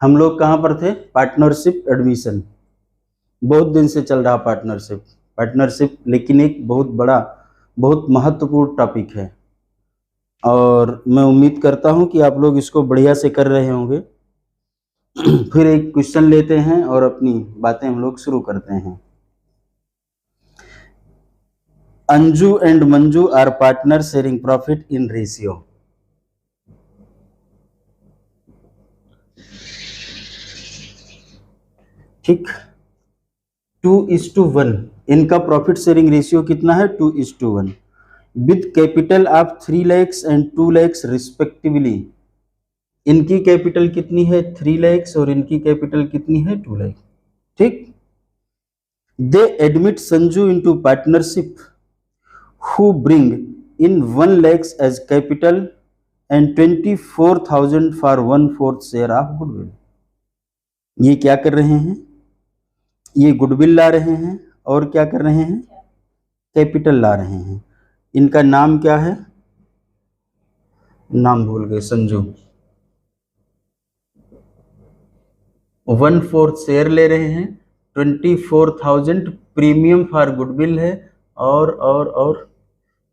हम लोग कहाँ पर थे? Partnership admission. बहुत दिन से चल रहा पार्टनरशिप, लेकिन एक बहुत बड़ा, बहुत महत्वपूर्ण टॉपिक है और मैं उम्मीद करता हूँ कि आप लोग इसको बढ़िया से कर रहे होंगे। फिर एक क्वेश्चन लेते हैं और अपनी बातें हम लोग शुरू करते हैं। Anju and Manju are partner sharing profit in ratio. ठीक, 2:1 इनका प्रॉफिट शेयरिंग रेशियो कितना है? 2:1 with capital of 3 lakhs and 2 lakhs respectively. इनकी कैपिटल कितनी है? 3 lakhs और इनकी कैपिटल कितनी है? 2 lakhs। ठीक, they admit Sanju into partnership who bring in 1 lakhs as capital and 24,000 for 1/4 share of goodwill. ये क्या कर रहे हैं? ये गुडविल ला रहे हैं और क्या कर रहे हैं? कैपिटल ला रहे हैं। इनका नाम क्या है? नाम भूल गए। संजू 1/4 शेयर ले रहे हैं, 24,000 प्रीमियम फॉर गुडविल है और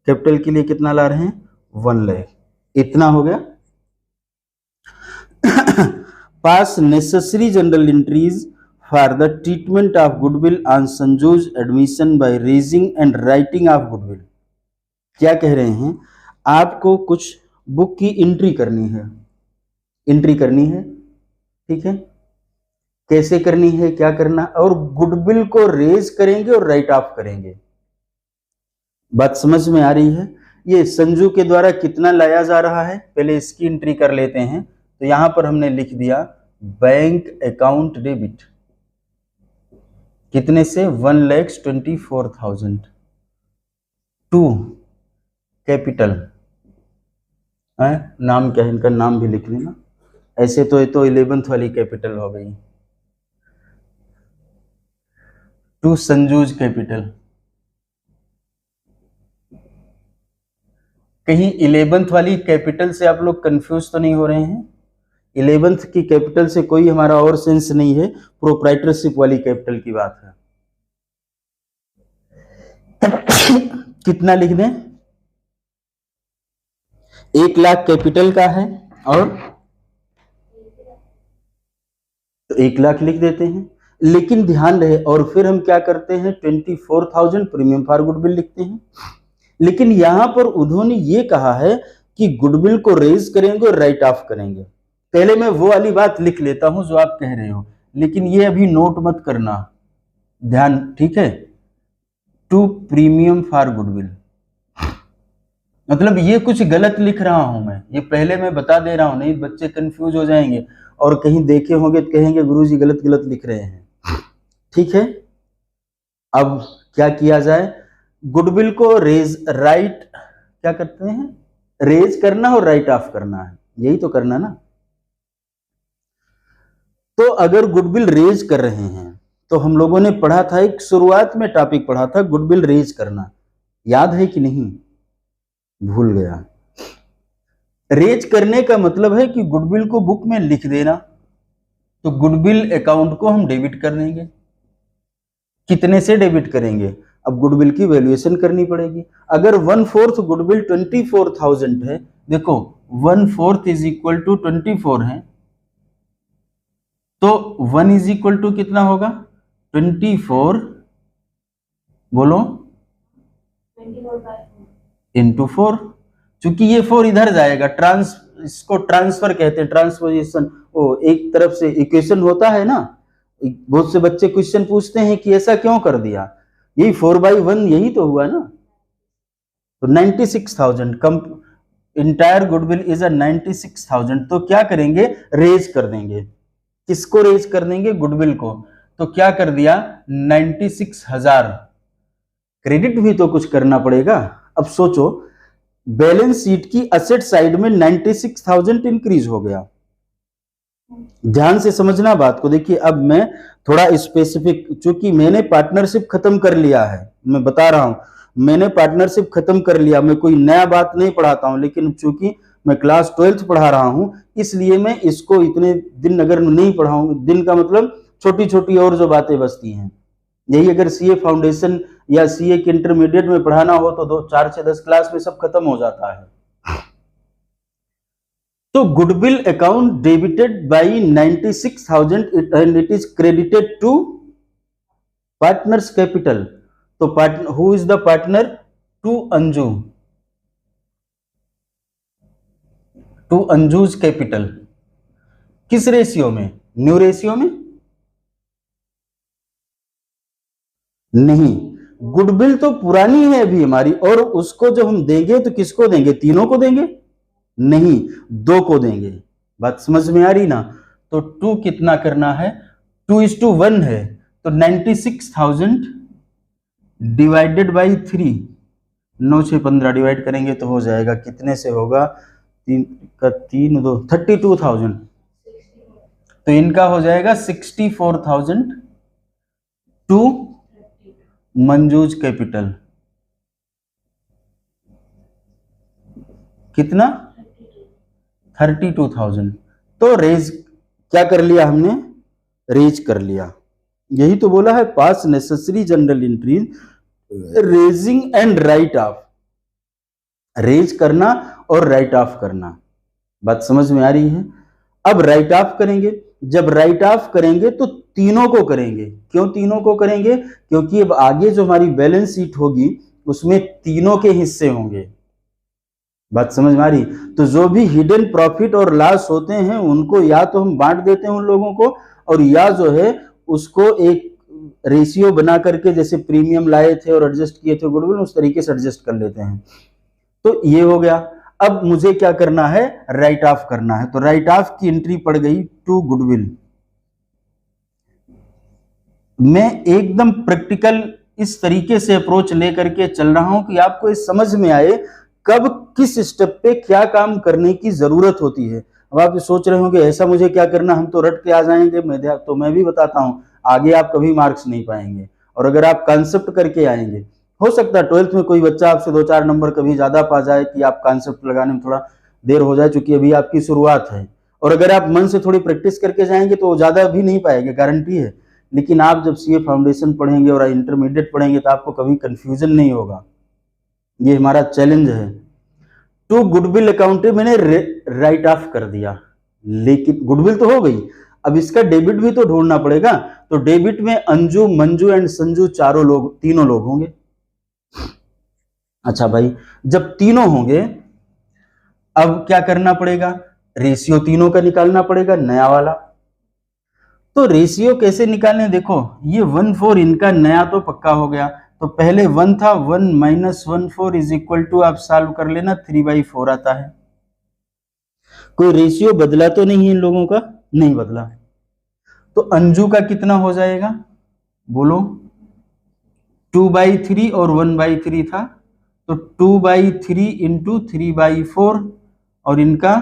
कैपिटल के लिए कितना ला रहे हैं? 1 लाख। इतना हो गया। पास necessary general entries for the treatment of goodwill on Sanju's admission by raising and writing of goodwill. क्या कह रहे हैं? आपको कुछ बुक की एंट्री करनी है, ठीक है? कैसे करनी है, क्या करना, और गुडविल को रेज करेंगे और राइट ऑफ करेंगे। बात समझ में आ रही है? ये संजू के द्वारा कितना लाया जा रहा है, पहले इसकी एंट्री कर लेते हैं। तो यहां पर हमने लिख दिया बैंक अकाउंट डेबिट, कितने से? 1,24,000 टू कैपिटल। नाम क्या है इनका? नाम भी लिख लेना। ऐसे तो ये तो 11th वाली कैपिटल हो गई, टू संजूज कैपिटल। कहीं 11th वाली कैपिटल से आप लोग कंफ्यूज तो नहीं हो रहे हैं? 11th की कैपिटल से कोई हमारा और सेंस नहीं है, प्रोप्राइटरशिप वाली कैपिटल की बात है। कितना लिख दें? 1 लाख कैपिटल का है और तो 1 लाख लिख देते हैं। लेकिन ध्यान रहे, और फिर हम क्या करते हैं? 24,000 प्रीमियम फॉर गुडविल लिखते हैं। लेकिन यहां पर उन्होंने ये कहा है कि गुडविल को रेज करेंगे और राइट ऑफ करेंगे। पहले मैं वो वाली बात लिख लेता हूं जो आप कह रहे हो, लेकिन ये अभी नोट मत करना, ध्यान, ठीक है? टू प्रीमियम फॉर गुडविल, मतलब ये कुछ गलत लिख रहा हूं मैं, ये पहले मैं बता दे रहा हूं, नहीं बच्चे कंफ्यूज हो जाएंगे और कहीं देखे होंगे तो कहेंगे गुरुजी गलत गलत लिख रहे हैं। ठीक है, अब क्या किया जाए? गुडविल को रेज, राइट, क्या करते हैं? रेज करना और राइट ऑफ करना है, यही तो करना ना। तो अगर गुडविल रेज कर रहे हैं तो हम लोगों ने पढ़ा था, एक शुरुआत में टॉपिक पढ़ा था गुडविल रेज करना, याद है कि नहीं? भूल गया। रेज करने का मतलब है कि गुडविल को बुक में लिख देना। तो गुडविल अकाउंट को हम डेबिट कर देंगे। कितने से डेबिट करेंगे? अब गुडविल की वैल्यूएशन करनी पड़ेगी। अगर 1/4 गुडविल 24,000 है, देखो 1/4 इज इक्वल टू 24 है, तो 1 इज इक्वल टू कितना होगा? 24, बोलो, इंटू 4। चूंकि ये 4 इधर जाएगा, इसको ट्रांसफर कहते हैं, ट्रांसपोजिशन। ओ, एक तरफ से इक्वेशन होता है ना, बहुत से बच्चे क्वेश्चन पूछते हैं कि ऐसा क्यों कर दिया, यही 4/1 यही तो हुआ ना। तो 96,000 कम, इंटायर गुडविल इज 96,000। तो क्या करेंगे? रेज कर देंगे। किसको रेज कर देंगे? गुडविल को। तो क्या कर दिया? 96,000। क्रेडिट भी तो कुछ करना पड़ेगा। अब सोचो, बैलेंस शीट की असेट साइड में 96,000 इंक्रीज हो गया। ध्यान से समझना बात को। देखिए, अब मैं थोड़ा स्पेसिफिक, चूंकि मैंने पार्टनरशिप खत्म कर लिया है, मैं बता रहा हूं, मैंने पार्टनरशिप खत्म कर लिया, मैं कोई नया बात नहीं पढ़ाता हूं, लेकिन चूंकि मैं क्लास 12th पढ़ा रहा हूं, इसलिए मैं इसको इतने दिन अगर नहीं पढ़ाऊंगा, दिन का मतलब छोटी छोटी और जो बातें बचती हैं, यही अगर सीए फाउंडेशन या सीए के इंटरमीडिएट में पढ़ाना हो तो 4 से 10 क्लास में सब खत्म हो जाता है। तो goodwill account debited by 96,000 and it is credited to partners capital. तो partner, who is the partner? To Anju, to Anju's capital. किस रेशियो में? न्यू रेशियो में नहीं, गुडविल तो पुरानी है अभी हमारी, और उसको जब हम देंगे तो किसको देंगे? तीनों को देंगे? नहीं, 2 को देंगे। बात समझ में आ रही ना? तो 2 कितना करना है? 2:1 है, तो 96,000 डिवाइडेड बाई 3, 9 6 15 डिवाइड करेंगे तो हो जाएगा, कितने से होगा? 3 का 3 2 32,000, तो इनका हो जाएगा 64,000 टू मंजूज कैपिटल। कितना? 32,000। तो रेज क्या कर लिया हमने? रेज कर लिया। यही तो बोला है, pass necessary general entries, raising and write off. Raise करना और राइट ऑफ करना, बात समझ में आ रही है? अब राइट ऑफ करेंगे, जब राइट ऑफ करेंगे तो तीनों को करेंगे। क्यों तीनों को करेंगे? क्योंकि अब आगे जो हमारी बैलेंस शीट होगी उसमें तीनों के हिस्से होंगे। बात समझ में आ रही? तो जो भी हिडन प्रॉफिट और लॉस होते हैं उनको या तो हम बांट देते हैं उन लोगों को, और या जो है उसको एक रेशियो बना करके, जैसे प्रीमियम लाए थे और एडजस्ट किए थे गुडविल, उस तरीके से एडजस्ट कर लेते हैं। तो ये हो गया। अब मुझे क्या करना है? राइट ऑफ करना है। तो राइट ऑफ की एंट्री पड़ गई टू गुडविल। मैं एकदम प्रैक्टिकल इस तरीके से अप्रोच लेकर के चल रहा हूं कि आपको इस समझ में आए कब किस स्टेप पे क्या काम करने की जरूरत होती है। अब आप सोच रहे होंगे ऐसा मुझे क्या करना, हम तो रट के आ जाएंगे। मैं भी बताता हूं, आगे आप कभी मार्क्स नहीं पाएंगे। और अगर आप कॉन्सेप्ट करके आएंगे, हो सकता है 12th में कोई बच्चा आपसे 2-4 नंबर कभी ज्यादा पा जाए कि आप कॉन्सेप्ट लगाने में थोड़ा देर हो जाए, चूंकि अभी आपकी शुरुआत है। और अगर आप मन से थोड़ी प्रैक्टिस करके जाएंगे तो ज्यादा भी नहीं पाएंगे, गारंटी है। लेकिन आप जब सीए फाउंडेशन पढ़ेंगे और इंटरमीडिएट पढ़ेंगे तो आपको कभी कंफ्यूजन नहीं होगा। ये हमारा चैलेंज है। टू गुडविल अकाउंट मैंने राइट ऑफ कर दिया, लेकिन गुडविल तो हो गई, अब इसका डेबिट भी तो ढूंढना पड़ेगा। तो डेबिट में अंजू, मंजू एंड संजू तीनों लोग होंगे। अच्छा भाई, जब तीनों होंगे अब क्या करना पड़ेगा? रेशियो तीनों का निकालना पड़ेगा, नया वाला। तो रेशियो कैसे निकालने? देखो, ये 1/4 इनका नया तो पक्का हो गया। तो पहले 1 था, 1 - 1/4 इज इक्वल टू, आप सॉल्व कर लेना, 3/4 आता है। कोई रेशियो बदला तो नहीं है इन लोगों का? नहीं बदला। तो अंजू का कितना हो जाएगा? बोलो। 2/3 और 1/3 था, तो 2/3 इंटू 3/4, और इनका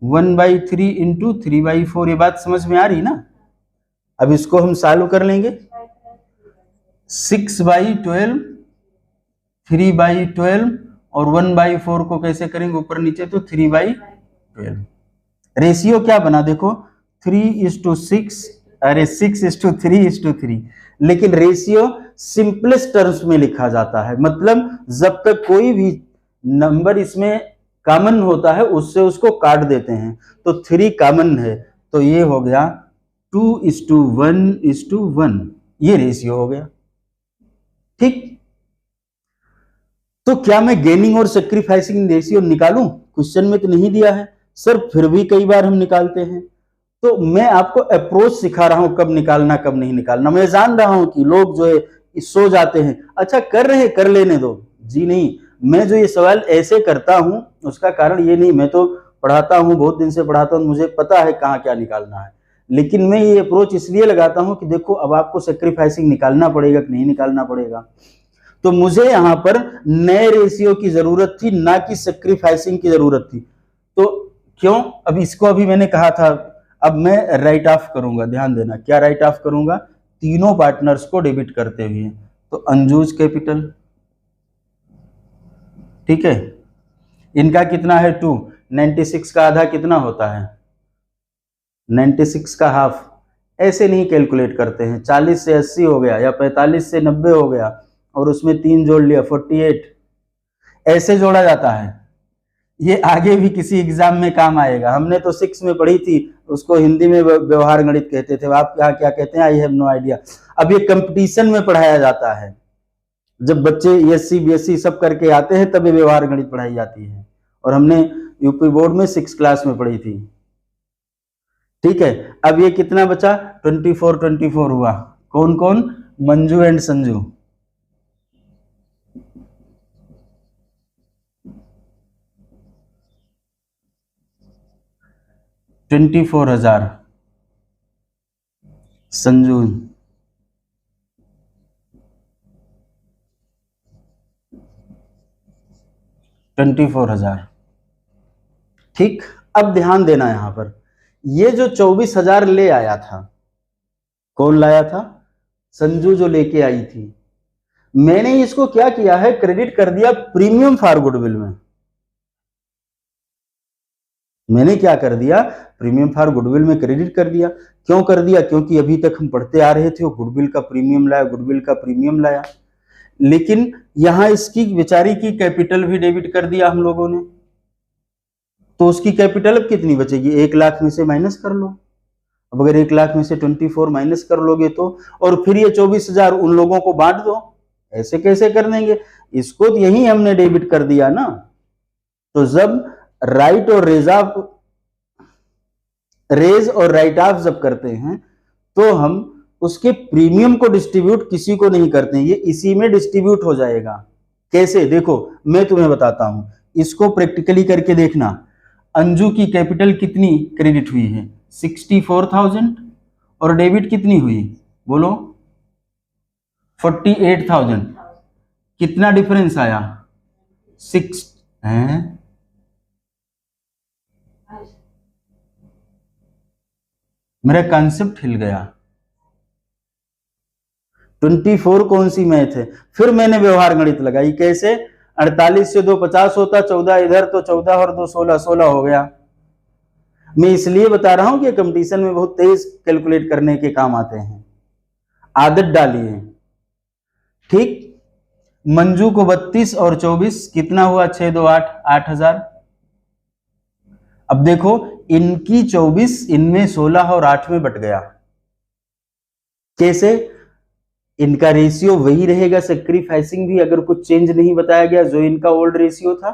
1/3 इंटू 3/4। ये बात समझ में आ रही ना? अब इसको हम सॉल्व कर लेंगे। 6/12, 3/12 और 1/4 को कैसे करेंगे? ऊपर नीचे, तो 3/12। रेशियो क्या बना? देखो, 3:6, अरे 6:3:3। लेकिन रेशियो सिंपलेस्ट टर्म्स में लिखा जाता है, मतलब जब तक कोई भी नंबर इसमें कॉमन होता है उससे उसको काट देते हैं। तो 3 कॉमन है, तो ये हो गया 2:1:1। ये रेशियो हो गया। ठीक। तो क्या मैं गेनिंग और सेक्रीफाइसिंग रेशियो निकालूं? क्वेश्चन में तो नहीं दिया है सर, फिर भी कई बार हम निकालते हैं। तो मैं आपको अप्रोच सिखा रहा हूं, कब निकालना कब नहीं निकालना। मैं जान रहा हूं कि लोग जो है सो जाते हैं, अच्छा कर रहे हैं कर लेने दो। जी नहीं, मैं जो ये सवाल ऐसे करता हूं उसका कारण ये नहीं, मैं तो पढ़ाता हूं, बहुत दिन से पढ़ाता हूं, मुझे पता है कहाँ क्या निकालना है। लेकिन मैं ये अप्रोच इसलिए लगाता हूं कि देखो अब आपको सेक्रीफाइसिंग निकालना पड़ेगा कि नहीं निकालना पड़ेगा। तो मुझे यहाँ पर नए रेशियो की जरूरत थी, ना कि सेक्रीफाइसिंग की जरूरत थी। तो क्यों? अब इसको अभी मैंने कहा था, अब मैं राइट ऑफ करूंगा। ध्यान देना, क्या राइट ऑफ करूंगा? तीनों पार्टनर्स को डेबिट करते हुए। तो अंजूज कैपिटल, ठीक है। इनका कितना है 2, 96 का आधा कितना होता है 96 का हाफ। ऐसे नहीं कैलकुलेट करते हैं, 40 से 80 हो गया या 45 से 90 हो गया और उसमें 3 जोड़ लिया 48, ऐसे जोड़ा जाता है। ये आगे भी किसी एग्जाम में काम आएगा। हमने तो 6 में पढ़ी थी, उसको हिंदी में व्यवहार गणित कहते थे, आप यहाँ क्या कहते हैं आई हैव नो आइडिया। अब ये कंपटीशन में पढ़ाया जाता है, जब बच्चे एससी बीएससी सब करके आते हैं तब ये व्यवहार गणित पढ़ाई जाती है, और हमने यूपी बोर्ड में 6 क्लास में पढ़ी थी। ठीक है, अब ये कितना बचा 24 हुआ। कौन कौन, मंजू एंड संजू। $24,000 संजू। $24,000। ठीक, अब ध्यान देना यहां पर, ये जो 24,000 ले आया था, कौन लाया था, संजू जो लेके आई थी। मैंने इसको क्या किया है, क्रेडिट कर दिया प्रीमियम फॉर गुडविल में। मैंने क्या कर दिया, प्रीमियम फॉर गुडविल में क्रेडिट कर दिया। क्यों कर दिया, क्योंकि अभी तक हम पढ़ते आ रहे थे वो गुडविल का प्रीमियम लाया, गुडविल का प्रीमियम लाया। लेकिन यहां इसकी बेचारी की कैपिटल भी डेबिट कर दिया हम लोगों ने, तो उसकी कैपिटल अब कितनी बचेगी, 1 लाख में से माइनस कर लो। अब अगर 1 लाख में से 24 माइनस कर लोगे तो, और फिर ये 24,000 उन लोगों को बांट दो। ऐसे कैसे कर देंगे, इसको तो यही हमने डेबिट कर दिया ना। तो जब राइट और रेज और राइट ऑफ जब करते हैं तो हम उसके प्रीमियम को डिस्ट्रीब्यूट किसी को नहीं करते हैं, ये इसी में डिस्ट्रीब्यूट हो जाएगा। कैसे, देखो मैं तुम्हें बताता हूं, इसको प्रैक्टिकली करके देखना। अंजू की कैपिटल कितनी क्रेडिट हुई है, 64,000, और डेबिट कितनी हुई, बोलो 48,000। कितना डिफरेंस आया, 6 है। मेरा कॉन्सेप्ट हिल गया। 24 कौन सी मैथ है, फिर मैंने व्यवहार गणित लगाई। कैसे, 48 से 2 50 होता, 14 इधर तो 14 और 2 16, 16 हो गया। मैं इसलिए बता रहा हूं कि कंपटीशन में बहुत तेज कैलकुलेट करने के काम आते हैं, आदत डालिए। ठीक, मंजू को 32 और 24 कितना हुआ, 6 2 8, 8,000। अब देखो इनकी 24, इनमें 16 और 8 में बट गया। कैसे, इनका रेशियो वही रहेगा, सेक्रीफाइसिंग भी अगर कुछ चेंज नहीं बताया गया, जो इनका ओल्ड रेशियो था।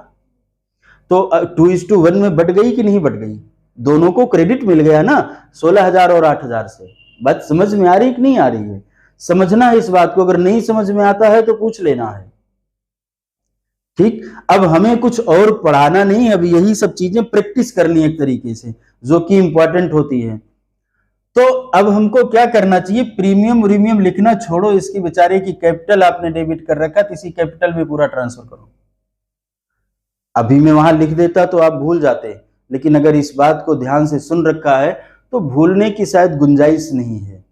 तो 2:1 में बट गई कि नहीं बट गई, दोनों को क्रेडिट मिल गया ना, 16,000 और 8,000 से। बात समझ में आ रही कि नहीं आ रही है, समझना है इस बात को, अगर नहीं समझ में आता है तो पूछ लेना है। ठीक, अब हमें कुछ और पढ़ाना नहीं, अब यही सब चीजें प्रैक्टिस करनी है एक तरीके से, जो कि इंपॉर्टेंट होती है। तो अब हमको क्या करना चाहिए, प्रीमियम प्रीमियम लिखना छोड़ो, इसकी बेचारे की कैपिटल आपने डेबिट कर रखा, तो इसी कैपिटल में पूरा ट्रांसफर करो। अभी मैं वहां लिख देता तो आप भूल जाते, लेकिन अगर इस बात को ध्यान से सुन रखा है तो भूलने की शायद गुंजाइश नहीं है।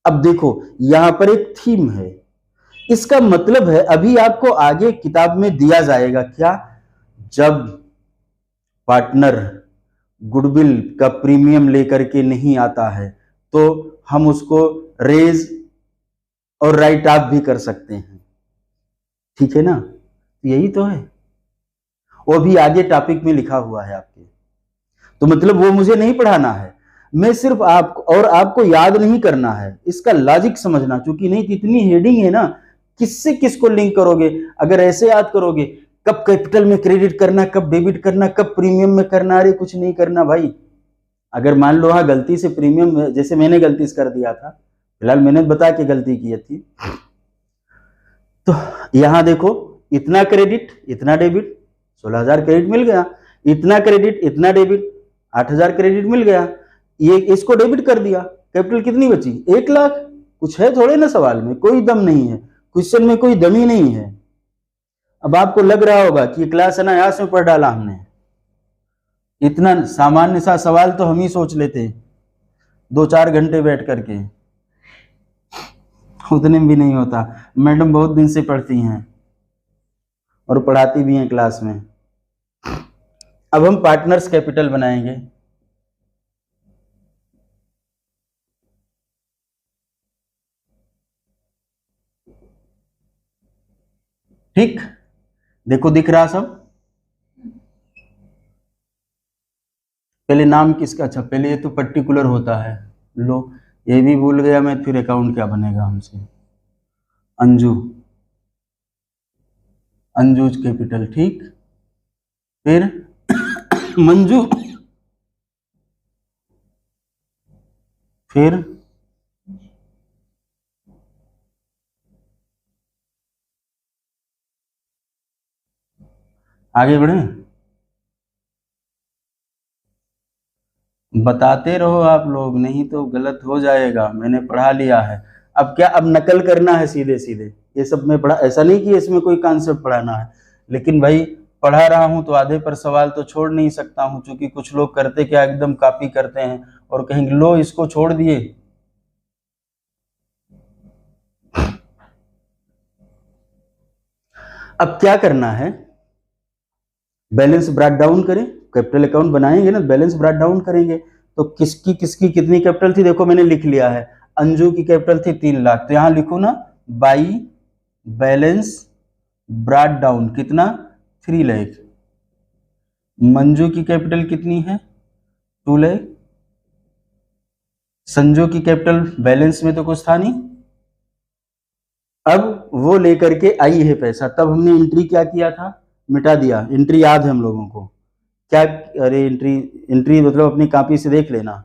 अब देखो यहां पर एक थीम है, इसका मतलब है अभी आपको आगे किताब में दिया जाएगा क्या, जब पार्टनर गुडविल का प्रीमियम लेकर के नहीं आता है तो हम उसको रेज और राइट ऑफ भी कर सकते हैं। ठीक है ना, यही तो है, वो भी आगे टॉपिक में लिखा हुआ है आपके। तो मतलब वो मुझे नहीं पढ़ाना है, मैं सिर्फ आपको याद नहीं करना है, इसका लॉजिक समझना। चूंकि नहीं, इतनी हेडिंग है ना, किससे किसको लिंक करोगे, अगर ऐसे याद करोगे कब कैपिटल में क्रेडिट करना, कब डेबिट करना, कब प्रीमियम में करना, अरे कुछ नहीं करना भाई। अगर मान लो हाँ गलती से प्रीमियम, जैसे मैंने गलती से कर दिया था, फिलहाल मैंने बता के गलती की थी, तो यहां देखो इतना क्रेडिट इतना डेबिट, 16,000 क्रेडिट मिल गया, इतना क्रेडिट इतना डेबिट, 8,000 क्रेडिट मिल गया, ये इसको डेबिट कर दिया, कैपिटल कितनी बची, 1 लाख। कुछ है थोड़े ना सवाल में, कोई दम नहीं है, क्वेश्चन में कोई दम ही नहीं है। अब आपको लग रहा होगा कि क्लास अनायास में पढ़ डाला हमने, इतना सामान्य सा सवाल तो हम ही सोच लेते 2-4 घंटे बैठ करके, उतने में भी नहीं होता। मैडम बहुत दिन से पढ़ती हैं और पढ़ाती भी हैं क्लास में। अब हम पार्टनर्स कैपिटल बनाएंगे। ठीक, देखो दिख रहा सब। पहले नाम किसका, अच्छा पहले ये तो पर्टिकुलर होता है, लो ये भी भूल गया मैं, फिर अकाउंट क्या बनेगा हमसे, अंजू, अंजूज कैपिटल। ठीक, फिर मंजू, फिर आगे बढ़े, बताते रहो आप लोग, नहीं तो गलत हो जाएगा, मैंने पढ़ा लिया है। अब क्या, अब नकल करना है सीधे सीधे, ये सब मैं पढ़ा, ऐसा नहीं कि इसमें कोई कॉन्सेप्ट पढ़ाना है, लेकिन भाई पढ़ा रहा हूं तो आधे पर सवाल तो छोड़ नहीं सकता हूं, क्योंकि कुछ लोग करते क्या, एकदम कॉपी करते हैं और कहेंगे लो इसको छोड़ दिए। अब क्या करना है, बैलेंस ब्रैक डाउन करें, कैपिटल अकाउंट बनाएंगे ना, बैलेंस ब्रैक डाउन करेंगे, तो किसकी किसकी कितनी कैपिटल थी, देखो मैंने लिख लिया है, अंजू की कैपिटल थी 3 लाख, तो यहां लिखो ना बाई बैलेंस ब्रैक डाउन कितना, 3 लाख। मंजू की कैपिटल कितनी है, 2 लाख। संजू की कैपिटल बैलेंस में तो कुछ था नहीं, अब वो लेकर के आई है पैसा, तब हमने एंट्री क्या किया था, मिटा दिया, एंट्री याद है हम लोगों को क्या, अरे एंट्री, एंट्री मतलब अपनी कॉपी से देख लेना,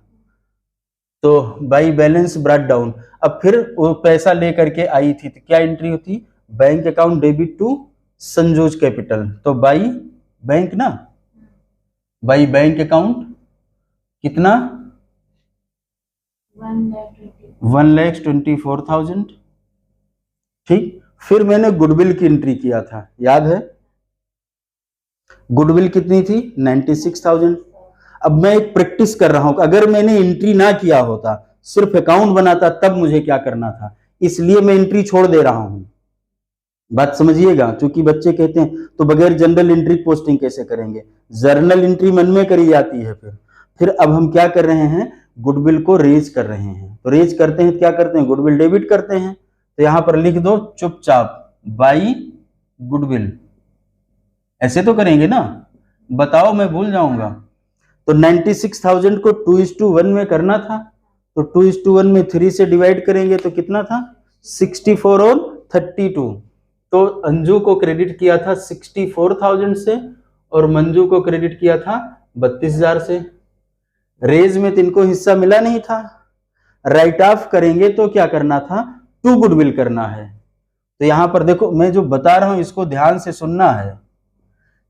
तो बाई बैलेंस ब्रैक डाउन। अब फिर वो पैसा लेकर के आई थी, तो क्या एंट्री होती, bank account debit to Sanjoj's capital, तो बाई बैंक ना, बाई बैंक अकाउंट कितना, 1,24,000। ठीक, फिर मैंने गुडविल की एंट्री किया था, याद है, गुडविल कितनी थी, 96,000। अब मैं एक प्रैक्टिस कर रहा हूं, अगर मैंने एंट्री ना किया होता, सिर्फ अकाउंट बनाता, तब मुझे क्या करना था, इसलिए मैं एंट्री छोड़ दे रहा हूं, बात समझिएगा, क्योंकि बच्चे कहते हैं तो बगैर जनरल एंट्री पोस्टिंग कैसे करेंगे, जर्नल एंट्री मन में करी जाती है। फिर अब हम क्या कर रहे हैं, गुडविल को रेज कर रहे हैं, तो रेज करते हैं, क्या करते हैं, गुडविल डेबिट करते हैं, तो यहां पर लिख दो चुपचाप बाई गुडविल, ऐसे तो करेंगे ना, बताओ मैं भूल जाऊंगा। तो 96,000 को 2:1 में करना था, तो 2:1 में 3 से डिवाइड करेंगे तो कितना था, 64 और 32, तो अंजू को क्रेडिट किया था 64,000 से और मंजू को क्रेडिट किया था 32,000 से। रेज में तिनको हिस्सा मिला नहीं था, राइट ऑफ करेंगे तो क्या करना था, टू गुडविल करना है। तो यहां पर देखो मैं जो बता रहा हूं इसको ध्यान से सुनना है,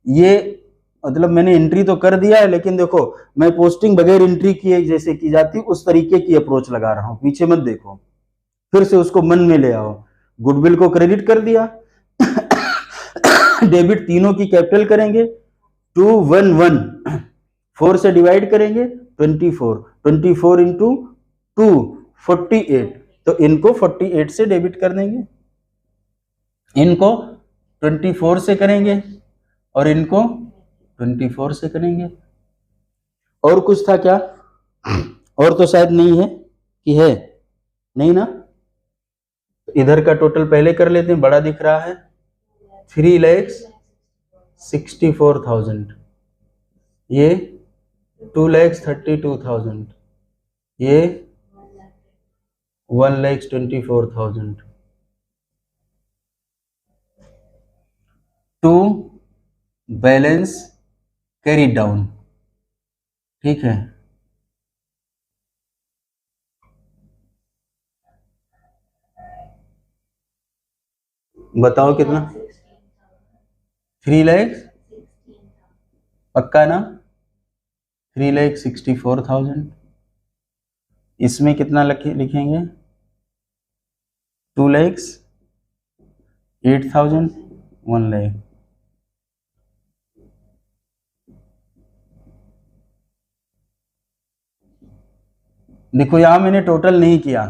ये मतलब मैंने एंट्री तो कर दिया है, लेकिन देखो मैं पोस्टिंग बगैर एंट्री किए जैसे की जाती उस तरीके की अप्रोच लगा रहा हूं, पीछे मत देखो, फिर से उसको मन में ले आओ। गुडविल को क्रेडिट कर दिया डेबिट तीनों की कैपिटल करेंगे, 211, 4 से डिवाइड करेंगे 24, 24 इंटू 2 48, तो इनको 48 से डेबिट कर देंगे, इनको 24 से करेंगे और इनको 24 से करेंगे। और कुछ था क्या, और तो शायद नहीं है, कि है नहीं ना, इधर का टोटल पहले कर लेते हैं, बड़ा दिख रहा है, 3,64,000, ये 2,32,000, ये 1,24,000, टू बैलेंस कैरी डाउन, ठीक है। बताओ कितना, 3 लाख, पक्का ना, 3,64,000, इसमें कितना लिखेंगे, 2,08,000, 1 लाख। देखो यहां मैंने टोटल नहीं किया,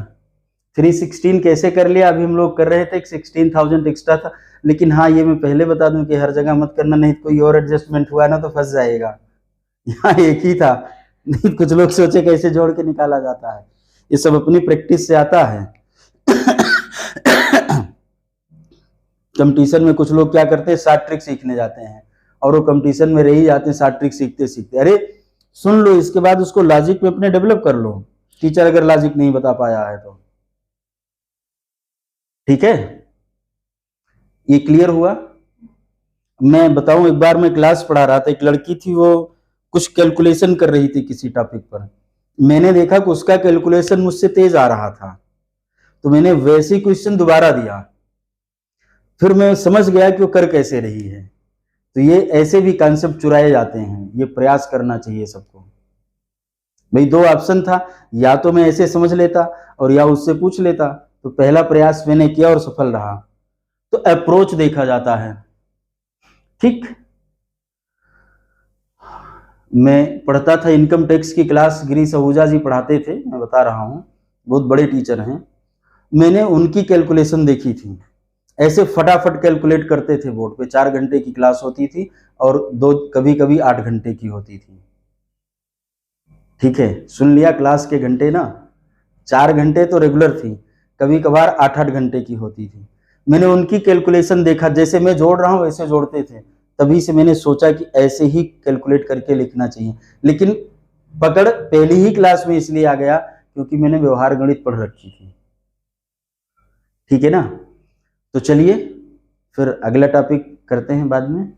316 कैसे कर लिया, अभी हम लोग कर रहे थे, 16,000 एक्स्ट्रा था, लेकिन हाँ ये मैं पहले बता दूं कि हर जगह मत करना, नहीं कोई और एडजस्टमेंट हुआ ना तो फंस जाएगा, यहाँ एक ही था। नहीं, कुछ लोग सोचे कैसे जोड़ के निकाला जाता है, ये सब अपनी प्रैक्टिस से आता है। कंपटीशन में कुछ लोग क्या करते हैं, शॉर्ट ट्रिक सीखने जाते हैं और वो कंपटीशन में रह ही जाते हैं शॉर्ट ट्रिक सीखते सीखते। अरे सुन लो, इसके बाद उसको लॉजिक में अपने डेवलप कर लो, टीचर अगर लॉजिक नहीं बता पाया है तो। ठीक है, ये क्लियर हुआ। मैं बताऊं, एक बार मैं क्लास पढ़ा रहा था, एक लड़की थी, वो कुछ कैलकुलेशन कर रही थी किसी टॉपिक पर। मैंने देखा कि उसका कैलकुलेशन मुझसे तेज आ रहा था, तो मैंने वैसे ही क्वेश्चन दोबारा दिया। फिर मैं समझ गया कि वो कर कैसे रही है। तो ये ऐसे भी कॉन्सेप्ट चुराए जाते हैं, ये प्रयास करना चाहिए सबको। भाई दो ऑप्शन था, या तो मैं ऐसे समझ लेता और या उससे पूछ लेता, तो पहला प्रयास मैंने किया और सफल रहा। तो अप्रोच देखा जाता है। ठीक, मैं पढ़ता था इनकम टैक्स की क्लास, गिरीश आहूजा जी पढ़ाते थे, मैं बता रहा हूँ, बहुत बड़े टीचर हैं। मैंने उनकी कैलकुलेशन देखी थी, ऐसे फटाफट कैलकुलेट करते थे बोर्ड पे। 4 घंटे की क्लास होती थी और कभी कभी 8 घंटे की होती थी। ठीक है, सुन लिया, क्लास के घंटे ना, 4 घंटे तो रेगुलर थी, कभी कभार 8-8 घंटे की होती थी। मैंने उनकी कैलकुलेशन देखा, जैसे मैं जोड़ रहा हूँ वैसे जोड़ते थे। तभी से मैंने सोचा कि ऐसे ही कैलकुलेट करके लिखना चाहिए। लेकिन पकड़ पहली ही क्लास में इसलिए आ गया क्योंकि मैंने व्यवहार गणित पढ़ रखी थी। ठीक है ना, तो चलिए फिर अगला टॉपिक करते हैं बाद में।